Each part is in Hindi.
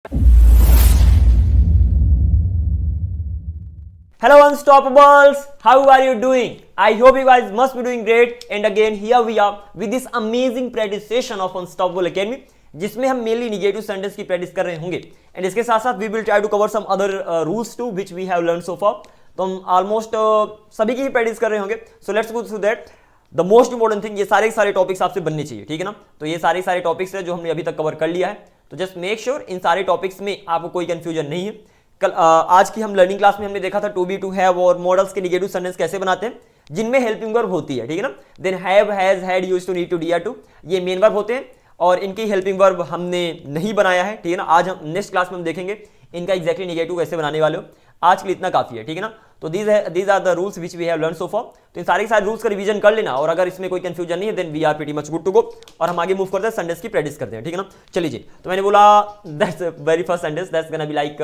Hello Unstoppables, how are you doing? I hope you guys must be doing great and again here we are with this amazing practice session of Unstoppable Academy जिसमें हम मेनली निगेटिव सेंटेंस की प्रैक्टिस कर रहे होंगे एंड इसके साथ साथ we will try to cover some other rules too which we have learn so far. तो हम ऑलमोस्ट सभी की ही प्रैक्टिस कर रहे होंगे। So let's go through that. The most important thing, ये सारे टॉपिक्स आपसे बनने चाहिए, ठीक है ना। तो ये सारे टॉपिक्स है जो हमने अभी तक कवर कर लिया है। तो जस्ट मेक श्योर इन सारे टॉपिक्स में आपको कोई कंफ्यूजन नहीं है। कल आज की हम लर्निंग क्लास में हमने देखा था टू बी, टू हैव और मॉडल्स के निगेटिव सेंटेंस कैसे बनाते हैं जिनमें हेल्पिंग वर्ब होती है, ठीक है ना। Then have, has, had, used to, need to, dare to, ये मेन वर्ब होते हैं और इनकी हेल्पिंग वर्ब हमने नहीं बनाया है, ठीक है ना। आज हम नेक्स्ट क्लास में हम देखेंगे इनका एग्जैक्टली निगेटिव कैसे बनाने वाले हो। आज के लिए इतना काफी है, ठीक है ना। तो these are the rules which we have learn so far. तो इन सारे रूल्स का रिवीजन कर लेना और अगर इसमें कोई कंफ्यूजन नहीं है then we are pretty much good to go और हम आगे मूव करते हैं, संडेज की प्रैक्टिस करते हैं, ठीक है ना। चलिए जी, तो मैंने बोला that's very first sentence, that's gonna be like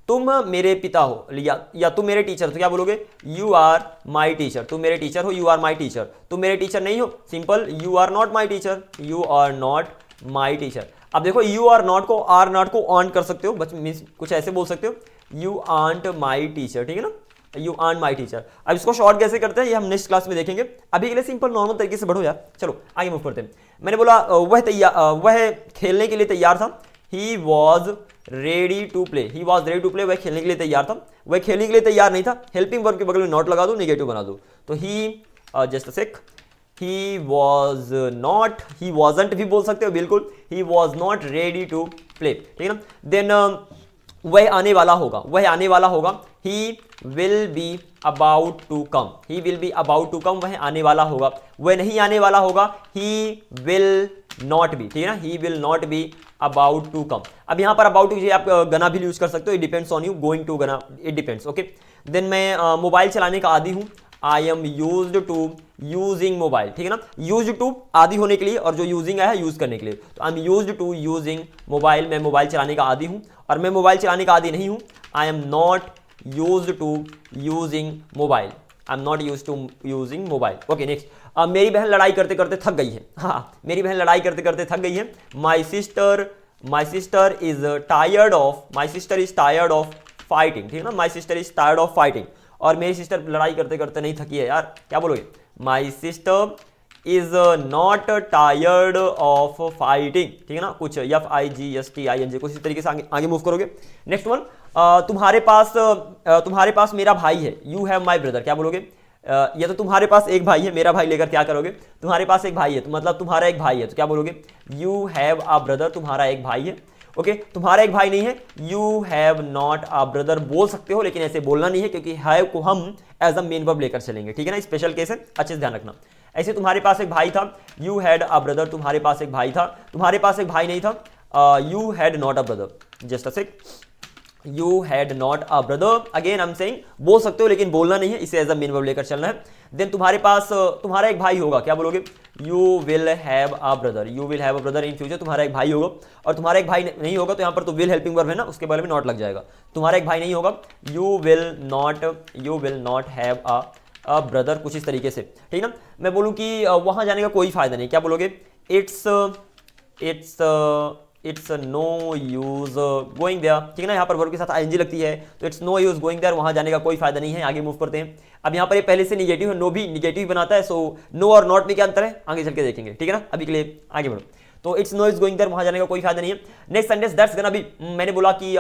तुम मेरे पिता हो या तुम मेरे टीचर, तो क्या बोलोगे? You are my teacher. तुम मेरे टीचर हो, यू आर माई टीचर। तुम मेरे टीचर नहीं हो, simple you are not my teacher, you are not my teacher. अब देखो यू आर नॉट को ऑन कर सकते हो, बस मीन्स कुछ ऐसे बोल सकते हो, यू आंट माई टीचर, ठीक है ना, यू आंट माई टीचर। अब इसको शॉर्ट कैसे करते हैं ये हम नेक्स्ट क्लास में देखेंगे। अभी के लिए सिंपल नॉर्मल तरीके से बढ़ो यार। चलो आगे मूव करते हैं। मैंने बोला वह खेलने के लिए तैयार था, he was ready to play, he was ready to play, वह खेलने के लिए तैयार था। वह खेलने के लिए तैयार नहीं था, हेल्पिंग वर्ब के बगल में नॉट लगा दो, नेगेटिव बना दो। तो he just a sec, he was not, he wasn't भी बोल सकते हो, बिल्कुल he was not ready to play, ठीक है ना। देन वह आने वाला होगा, वह आने वाला होगा, he will be about to come, he will be about to come, वह आने वाला होगा। वह नहीं आने वाला होगा, ही विल नॉट बी, ठीक है ना, he will not be about to come. अब यहाँ पर अबाउट टू आप गना भी यूज कर सकते हो, it depends on you, going to gonna, it depends, okay. Then मैं मोबाइल चलाने का आदी हूँ, I am used to using mobile, ठीक है ना। यूज्ड टू आदि होने के लिए और जो यूजिंग आया है यूज करने के लिए, तो I am used to using mobile, मैं मोबाइल चलाने का आदी हूँ। और मैं मोबाइल चलाने का आदी नहीं हूँ, I am not used to using mobile, I am not used to using mobile. Okay next, मेरी बहन लड़ाई करते करते थक गई है। हाँ, मेरी बहन लड़ाई करते करते थक गई है। My sister is tired of, my sister is tired of fighting, ठीक है ना, my sister is tired of fighting. और मेरी सिस्टर लड़ाई करते करते नहीं थकी है यार, क्या बोलोगे? My sister is not tired of fighting, ठीक है ना, कुछ FIGSTING कुछ इस तरीके से आगे मूव करोगे। नेक्स्ट वन, तुम्हारे पास मेरा भाई है, यू हैव माई ब्रदर, क्या बोलोगे? या तो तुम्हारे पास एक भाई है, मेरा भाई लेकर क्या करोगे? तुम्हारे पास एक भाई है तो मतलब तुम्हारा एक भाई है, तो क्या बोलोगे? यू हैव अ ब्रदर, तुम्हारा एक भाई है, ओके। तुम्हारा एक भाई नहीं है, you have not a brother बोल सकते हो, लेकिन ऐसे बोलना नहीं है क्योंकि हैव को हम एज अ मेन वर्ब लेकर चलेंगे, ठीक है ना, स्पेशल केस है, अच्छे से ध्यान रखना। ऐसे तुम्हारे पास एक भाई था, यू हैड अ ब्रदर, तुम्हारे पास एक भाई था। तुम्हारे पास एक भाई नहीं था, you had not a brother, just a sec, you had not a brother. Again I am saying बोल सकते हो लेकिन बोलना नहीं है, इसे एज अ मेन वर्ब लेकर चलना है। देन तुम्हारा एक भाई होगा, क्या बोलोगे? You will have a brother, you will have a brother in future, तुम्हारा एक भाई होगा। और तुम्हारा एक भाई नहीं होगा तो यहाँ पर तो विल हेल्पिंग वर्ब है ना, उसके बारे में नॉट लग जाएगा। तुम्हारा एक भाई नहीं होगा, you will not have a brother, कुछ इस तरीके से, ठीक है ना। मैं बोलूँ कि वहाँ जाने का कोई फायदा नहीं, क्या बोलोगे? It's no use going there, ठीक है ना। यहाँ पर वर्ब के साथ ING लगती है तो it's no use going there, वहाँ जाने का कोई फायदा नहीं है। आगे मूव करते हैं। अब यहाँ पर ये पहले से निगेटिव है, नो भी निगेटिव बनाता है, सो नो और नॉट में क्या अंतर है आगे चल के देखेंगे, ठीक है ना। अभी के लिए आगे बढ़ो। तो it's no is going there, वहाँ जाने का कोई फायदा नहीं है। Next sentence, that's gonna be, मैंने बोला कि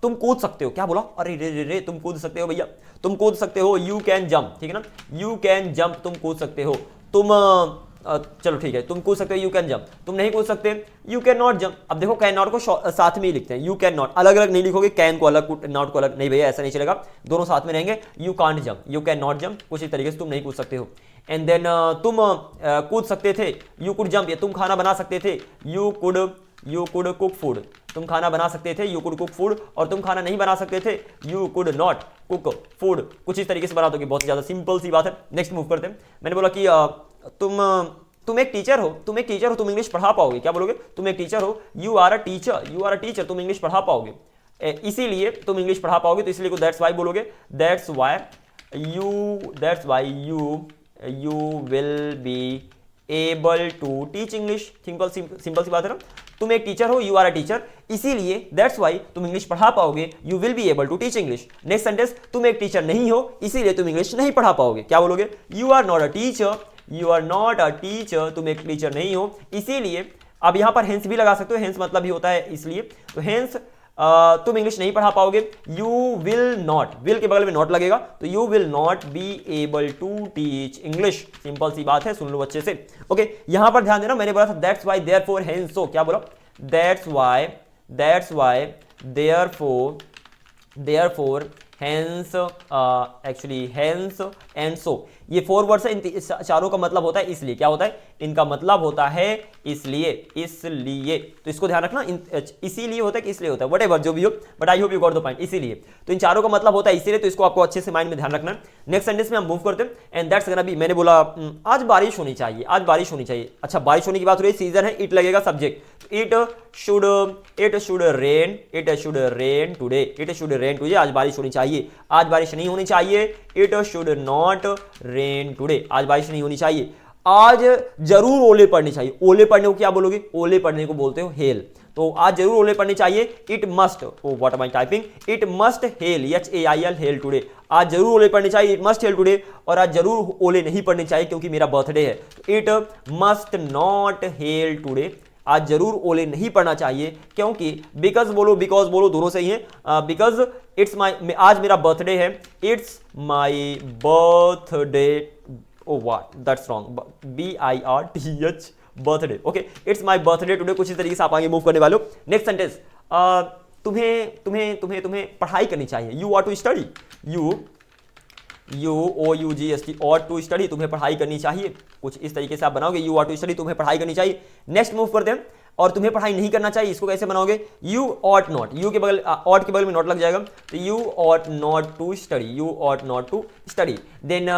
तुम कूद सकते हो, क्या बोला? अरे रे तुम कूद सकते हो भैया, तुम कूद सकते हो, यू कैन जंप, ठीक है ना, यू कैन जंप, तुम कूद सकते हो। चलो ठीक है, तुम कूद सकते हो, यू कैन जंप। तुम नहीं कूद सकते, यू कैन नॉट जंप। अब देखो कैन नॉट को साथ में ही लिखते हैं, यू कैन नॉट अलग अलग नहीं लिखोगे, कैन को अलग नॉट को अलग नहीं भैया, ऐसा नहीं चलेगा, दोनों साथ में रहेंगे। You can't jump, you can not jump, कुछ इस तरीके से तुम नहीं कूद सकते हो। एंड देन तुम कूद सकते थे, यू कुड जंप, या तुम खाना बना सकते थे, यू कुड कुक फूड, तुम खाना बना सकते थे, यू कुड कुक फूड। और तुम खाना नहीं बना सकते थे, you could not cook food, कुछ इस तरीके से बना दोगे, बहुत ज्यादा सिंपल सी बात है। नेक्स्ट मूव करते हैं। मैंने बोला कि तुम एक टीचर हो, तुम इंग्लिश पढ़ा पाओगे, क्या बोलोगे? तुम एक टीचर हो, यू आर अ टीचर, तुम इंग्लिश पढ़ा पाओगे, इसीलिए तुम इंग्लिश पढ़ा पाओगे, तो इसलिए को दैट्स वाई बोलोगे, that's why you will be able to teach English. Simple सी बात है ना। तुम एक टीचर हो, यू आर अ टीचर, इसीलिए दैट्स वाई तुम इंग्लिश पढ़ा पाओगे, you will be able to teach English. Next sentence, तुम एक टीचर नहीं हो, इसीलिए तुम इंग्लिश नहीं पढ़ा पाओगे। क्या बोलोगे? You are not a teacher, you are not a teacher, तुम एक टीचर नहीं हो, इसीलिए। अब यहां पर हेंस भी लगा सकते हो, हेंस मतलब भी होता है इसलिए, तो हेंस तुम इंग्लिश नहीं पढ़ा पाओगे। यू विल नॉट, विल के बगल में नॉट लगेगा, तो you will not be able to teach English. Simple सी बात है, सुन लो अच्छे से। ओके, यहां पर ध्यान देना, मैंने बोला था दैट्स वाई देयरफॉर हेंस सो, क्या बोला? That's why therefore hence, actually hence and so, ये 4 वर्ड्स है, इन चारों का मतलब होता है इसलिए। क्या होता है? इनका मतलब होता है इसलिए, इसलिए, तो इसको ध्यान रखना, इसीलिए होता है कि इसलिए होता है, व्हाटएवर जो भी हो, but I hope you got the point. इसीलिए, तो इन चारों का मतलब होता है इसीलिए, तो इसको आपको अच्छे से माइंड में ध्यान रखना है। नेक्स्ट सेंटेंस में हम मूव करते हैं, एंड दैट्स गोना बी, मैंने बोला आज बारिश होनी चाहिए, आज बारिश होनी चाहिए। अच्छा, बारिश होने की बात हो रही है, सीजन है, इट लगेगा subject, it should rain, it should rain today, it should rain today, आज बारिश होनी चाहिए। आज बारिश नहीं होनी चाहिए, it should not rain today, आज बारिश नहीं होनी चाहिए। आज जरूर ओले पड़ने चाहिए, ओले पड़ने को क्या बोलोगे? ओले पड़ने को बोलते हो हेल, तो आज जरूर ओले पड़ने चाहिए। It must, oh what am I typing, it must hello, HAIL, hello today, आज जरूर ओले पड़ने चाहिए, इट मस्ट हेल टुडे, और आज जरूर ओले नहीं पड़ने चाहिए क्योंकि मेरा बर्थडे है, it must not hello today, आज जरूर ओले नहीं पड़ना चाहिए क्योंकि, बिकॉज बोलो, बिकॉज बोलो, दोनों सही है, बिकॉज इट्स माई, आज मेरा बर्थडे है, it's my birthday, oh what, that's wrong, BIRTH, birthday, okay, it's my birthday today, कुछ इस तरीके से आप आगे मूव करने वाले हो। नेक्स्ट सेंटेंस, तुम्हें पढ़ाई करनी चाहिए, you are to study, OUGST, और टू स्टडी, तुम्हें पढ़ाई करनी चाहिए, कुछ इस तरीके से आप बनाओगे, यू आर टू स्टडी, तुम्हें पढ़ाई करनी चाहिए। नेक्स्ट मूव करते हैं, और तुम्हें पढ़ाई नहीं करना चाहिए, इसको कैसे बनाओगे? यू ऑट नॉट, यू के बगल, ऑट के बगल में नॉट लग जाएगा, तो you ought not to study, you ought not to study. Then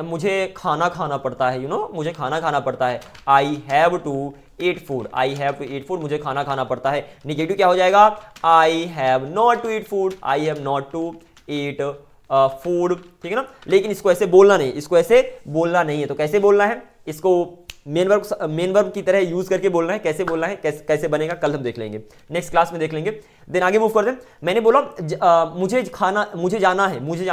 मुझे खाना खाना पड़ता है, मुझे खाना खाना पड़ता है, I have to eat food, I have to eat food, मुझे खाना खाना पड़ता है। निगेटिव क्या हो जाएगा? I have not to eat food, I have not to eat food, ठीक है ना। लेकिन इसको ऐसे बोलना नहीं, इसको ऐसे बोलना नहीं है, तो कैसे बोलना है? इसको मेन वर्ब की तरह यूज करके बोलना है। कैसे बोलना है, कैसे बनेगा, कल हम देख लेंगे, नेक्स्ट क्लास में देख लेंगे। देन आगे मूव करते हैं। मैंने बोला मुझे जाना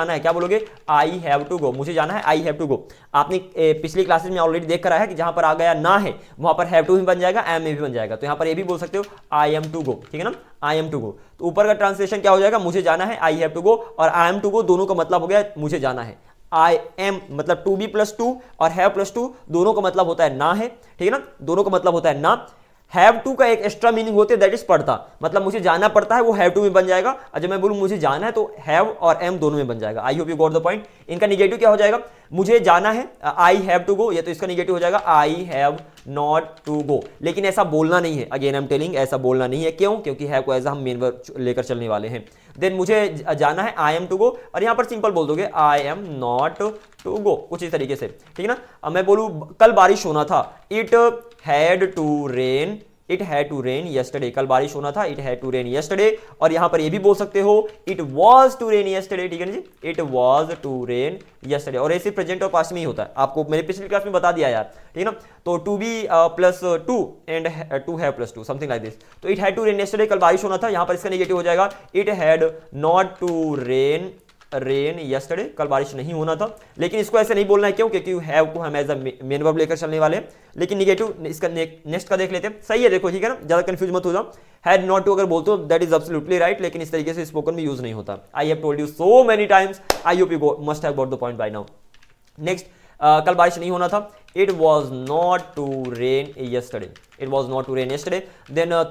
है, क्या बोलोगे? आई हैव टू गो, मुझे जाना है, आई हैव टू गो। आपने पिछली क्लासेस में ऑलरेडी देख कर आया है कि जहां पर आ गया ना है, वहां पर हैव टू भी बन जाएगा, एम में भी बन जाएगा, तो यहां पर ये भी बोल सकते हो, आई एम टू गो, ठीक है ना, आई एम टू गो। तो ऊपर का ट्रांसलेशन क्या हो जाएगा? मुझे जाना है, आई हैव टू गो, और आई एम टू गो दोनों का मतलब हो गया मुझे जाना है। आई एम मतलब टू बी प्लस टू और हैव प्लस टू, दोनों का मतलब होता है ना है, ठीक है ना, दोनों का मतलब होता है ना। हैव टू का एक एक्स्ट्रा मीनिंग होती है, दैट इज पड़ता, मतलब मुझे जाना पड़ता है, वो हैव टू में बन जाएगा। और जब मैं बोलूं मुझे जाना है तो हैव और एम दोनों में बन जाएगा। आई hope you got the point. इनका निगेटिव क्या हो जाएगा? मुझे जाना है, आई हैव टू गो, ये तो इसका निगेटिव हो जाएगा, I have not to go. लेकिन ऐसा बोलना नहीं है, अगेन आई एम टेलिंग, ऐसा बोलना नहीं है। क्यों? क्योंकि हैव को एज हम मेन वर्ब लेकर चलने वाले हैं। देन मुझे जाना है, आई एम टू गो, और यहां पर सिंपल बोल दोगे I am not to go, कुछ इस तरीके से, ठीक है ना। अब मैं बोलूं कल बारिश होना था, it had to rain, it had to rain yesterday, कल बारिश होना था, it had to rain yesterday. और यहां पर ये भी बोल सकते हो, it was to rain yesterday, ठीक है ना जी, it was to rain yesterday. और ऐसे प्रेजेंट और पास्ट में ही होता है, आपको मैंने पिछली क्लास में बता दिया यार, ठीक है ना। तो to be plus two and to have plus two, something like this. तो it had to rain yesterday, कल बारिश होना था, यहां पर इसका नेगेटिव हो जाएगा, it had not to rain yesterday, कल बारिश नहीं होना था। लेकिन इसको ऐसे नहीं बोलना है, क्यों? क्योंकि हैव को हम एज अ मेन वर्ब लेकर चलने वाले हैं। लेकिन निगेटिव इसका नेक्स्ट का देख लेते हैं, सही है, देखो, ठीक है ना, ज्यादा कंफ्यूज मत हो जाओ। हैड नॉट टू अगर बोलते हो दैट इज एब्सोल्युटली राइट, लेकिन इस तरीके से स्पोकन में यूज नहीं होता। I have told you so many times, I hope you must have got the point by now. Next, कल बारिश नहीं होना था, it was not to rain yesterday, it was not to rain yesterday. Then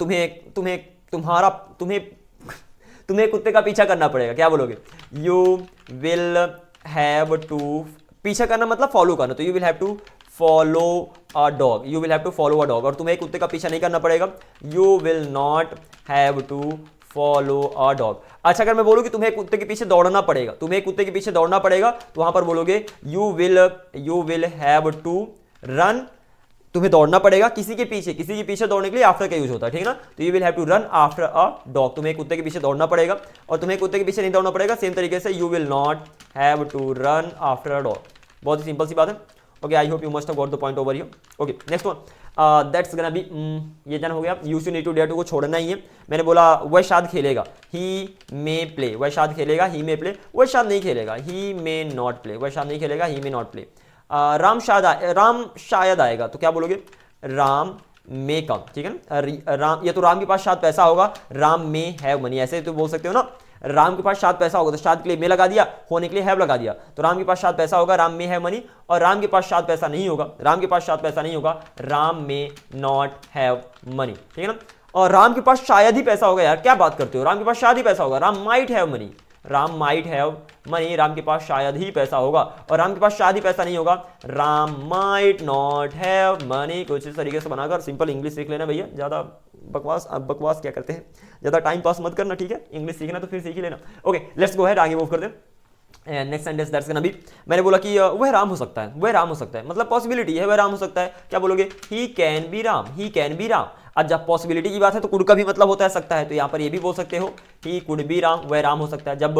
तुम्हें कुत्ते का पीछा करना पड़ेगा, क्या बोलोगे? यू विल हैव टू, पीछा करना मतलब फॉलो करना, तो you will have to follow a dog, you will have to follow a dog. और तुम्हें कुत्ते का पीछा नहीं करना पड़ेगा, you will not have to follow a dog. अच्छा, अगर मैं बोलूं कि तुम्हें कुत्ते के पीछे दौड़ना पड़ेगा, तुम्हें कुत्ते के पीछे दौड़ना पड़ेगा, तो वहां पर बोलोगे you will have to run, तुम्हें दौड़ना पड़ेगा किसी के पीछे दौड़ने के लिए आफ्टर का यूज होता है, ठीक है ना। तो you will have to run after a dog, तुम्हें कुत्ते के पीछे दौड़ना पड़ेगा, और तुम्हें कुत्ते के पीछे नहीं दौड़ना पड़ेगा। सेम तरीके से you will not have to run after a dog, बहुत ही सिंपल सी बात है। Okay, I hope you must have got the point over here. Okay, next one, that's gonna be, ये जन हो गया, you should need to dare to को छोड़ना ही है। मैंने बोला वह शायद खेलेगा, ही मे प्ले, वह शायद खेलेगा, ही मे प्ले, वह शायद नहीं खेलेगा, ही मे नॉट प्ले, वह शायद नहीं खेलेगा, ही मे नॉट प्ले। राम शायद आएगा, तो क्या बोलोगे, राम मे कम, ठीक है ना। राम, ये तो राम के पास शायद पैसा होगा, राम मे हैव मनी, ऐसे तो बोल सकते हो ना। राम के पास शायद पैसा होगा, तो शायद के लिए मे लगा दिया, होने के लिए हैव लगा दिया, तो राम के पास शायद पैसा होगा, राम मे हैव मनी। और राम के पास शायद पैसा नहीं होगा, राम के पास शायद पैसा नहीं होगा, Ram may not have money, ठीक है ना। और राम के पास शायद ही पैसा होगा, यार क्या बात करते हो, राम के पास शायद ही पैसा होगा, Ram might have money, Ram might have money, Ram के पास शायद ही पैसा होगा। और राम के पास शायद ही पैसा नहीं होगा, Ram might not have money. कुछ इस तरीके से बनाकर सिंपल इंग्लिश सीख लेना भैया, ज़्यादा बकवास क्या करते हैं, ज़्यादा टाइम पास मत करना, ठीक है। इंग्लिश सीखना तो फिर सीख ही लेना। ओके, लेट्स गो अहेड, आगे मूव कर दे। Next sentence that's gonna be, मैंने बोला कि वह राम हो सकता है, वह राम हो सकता है, मतलब पॉसिबिलिटी है, वह राम हो सकता है। क्या बोलोगे, he can be Ram, he can be Ram. अब जब पॉसिबिलिटी की बात है तो कुड का भी मतलब होता है सकता है, तो यहाँ पर ये भी बोल सकते हो ही कुड बी राम, वह राम हो सकता है। जब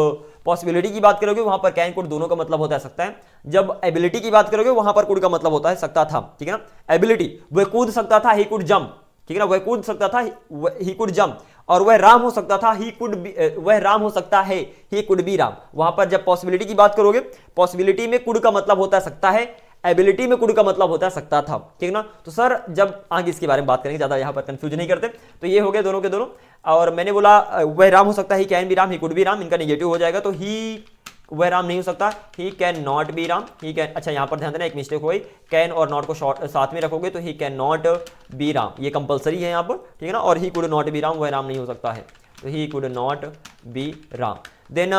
पॉसिबिलिटी की बात करोगे वहां पर कैन कुड दोनों का मतलब होता है सकता है। जब एबिलिटी की बात करोगे वहां पर कुड का मतलब होता है सकता था, ठीक है ना। एबिलिटी, वह कूद सकता था, ही कुड जंप, ठीक है ना, वह कूद सकता था, ही कुड जंप। और वह राम हो सकता था, ही कुड बी, वह राम हो सकता है, ही कुड बी राम। वहां पर जब पॉसिबिलिटी की बात करोगे, पॉसिबिलिटी में कुड का मतलब होता है सकता है, एबिलिटी में कुड का मतलब होता है सकता था, ठीक है ना। तो सर जब आगे इसके बारे में बात करेंगे, ज्यादा यहाँ पर कंफ्यूज नहीं करते। तो ये हो गए दोनों के दोनों। और मैंने बोला वह राम हो सकता है, he can be Ram, he could be Ram, इनका नेगेटिव हो जाएगा, तो ही, वह राम नहीं हो सकता, ही can not be Ram, he can, अच्छा यहाँ पर ध्यान देना एक मिस्टेक हो गई, कैन और नॉट को साथ में रखोगे तो he can not be Ram, ये कंपलसरी है यहाँ पर, ठीक है ना। और he could not be Ram, वह राम नहीं हो सकता है, तो he could not be Ram. Then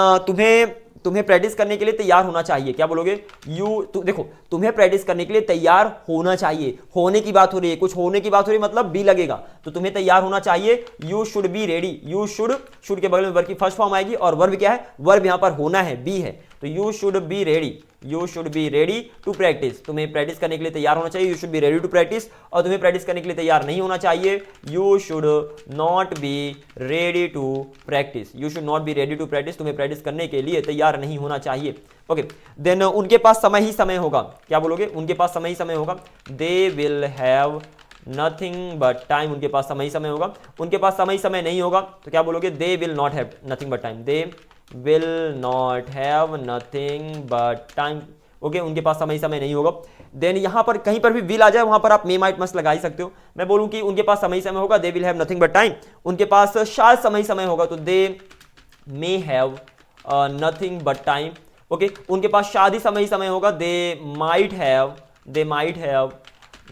तुम्हें प्रैक्टिस करने के लिए तैयार होना चाहिए। क्या बोलोगे, देखो तुम्हें प्रैक्टिस करने के लिए तैयार होना चाहिए, होने की बात हो रही है, कुछ होने की बात हो रही है, मतलब बी लगेगा, तो तुम्हें तैयार होना चाहिए। You should be ready, you should के बगल में वर्ब की फर्स्ट फॉर्म आएगी, और वर्ब क्या है, वर्ब यहाँ पर होना है, बी है, तो you should be ready, you should be ready to practice, तुम्हें प्रैक्टिस करने के लिए तैयार होना चाहिए, you should be ready to practice. और तुम्हें प्रैक्टिस करने के लिए तैयार नहीं होना चाहिए, you should not be ready to practice, you should not be ready to practice, तुम्हें प्रैक्टिस करने के लिए तैयार नहीं होना चाहिए। ओके, देन उनके पास समय ही समय होगा। क्या बोलोगे, उनके पास समय ही समय होगा, they will have nothing but time, उनके पास समय ही समय होगा। उनके पास समय ही समय नहीं होगा, तो क्या बोलोगे, they will not have nothing but time, they will not have nothing but time। Okay, उनके पास समय नहीं होगा। देन यहां पर कहीं पर भी will आ जाए वहां पर आप मे माइट मस्ट लगा ही सकते हो। मैं बोलूं कि उनके पास समय होगा, they will have nothing but time, उनके पास शायद समय होगा, तो they may have nothing but time। Okay, उनके पास शायद ही समय होगा, they might have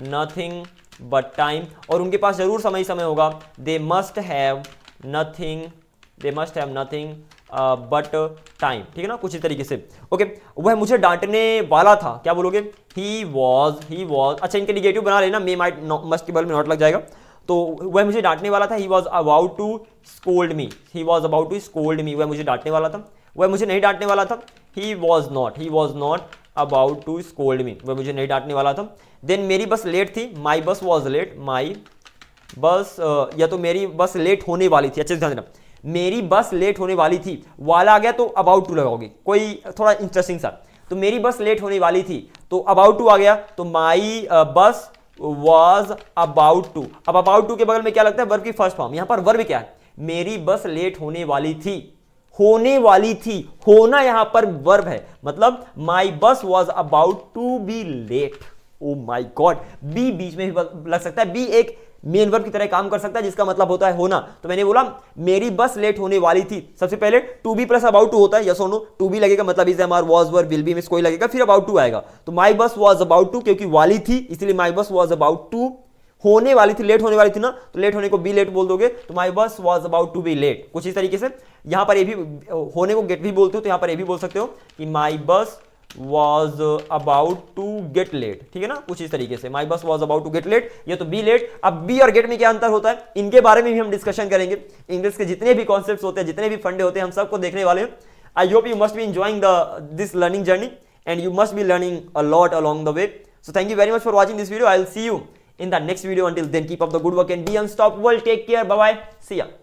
nothing but time। और उनके पास जरूर समय होगा, they must have nothing but time, ठीक है ना, कुछ इस तरीके से। ओके, वह मुझे डांटने वाला था। क्या बोलोगे, ही वॉज। अच्छा, इनके निगेटिव बना लेना, मे माइट मस्ट के बगल में नॉट लग जाएगा, तो वह मुझे डांटने वाला था, he was about to scold me, वह मुझे डांटने वाला था। वह मुझे नहीं डांटने वाला था, he was not about to scold me, वह मुझे नहीं डांटने वाला था। देन मेरी बस लेट थी, माई बस वॉज लेट, माई बस, या तो मेरी बस लेट होने वाली थी। अच्छे से ध्यान देना, मेरी बस लेट होने वाली थी, वाला आ गया तो अबाउट टू लगाओगे, कोई थोड़ा इंटरेस्टिंग सा। तो मेरी बस लेट होने वाली थी, तो अबाउट टू आ गया, तो my bus was about to. अब अबाउट टू के बगल में क्या लगता है, वर्ब की फर्स्ट फॉर्म। यहां पर वर्ब क्या है, मेरी बस लेट होने वाली थी, होना यहां पर वर्ब है, मतलब my bus was about to be late. Oh my god, बी बीच में भी लग सकता है, बी एक मेन वर्ब की तरह काम कर सकता है, जिसका मतलब होता है होना। तो मैंने बोला मेरी बस लेट होने वाली थी, सबसे पहले to be plus about to होता है, यस और नो, टू बी लगेगा मतलब is am are was were will be में कोई लगेगा, फिर अबाउट टू आएगा। तो my bus was about to, क्योंकि वाली थी इसलिए माई बस वॉज अबाउट टू, होने वाली थी, लेट होने वाली थी ना, तो लेट होने को बी लेट बोल दोगे, तो my bus was about to be late. कुछ इस तरीके से यहां पर ये भी होने को गेट भी बोलते हो, तो यहां पर ये भी बोल सकते हो कि माई बस was about to get late, ठीक है ना, कुछ इस तरीके से my bus was about to get late, ये तो be late। अब be और get में क्या अंतर होता है, इनके बारे में भी हम डिस्कशन करेंगे। इंग्लिश के जितने भी कॉन्सेप्ट्स होते हैं, जितने भी फंडे होते हैं, हम सबको देखने वाले हैं। आई hope you must be enjoying this learning journey and you must be learning a lot along the way. So thank you very much for watching this video. I'll see you in the next video. Until then, keep up the good work and be unstoppable. Take care. Bye bye. See ya.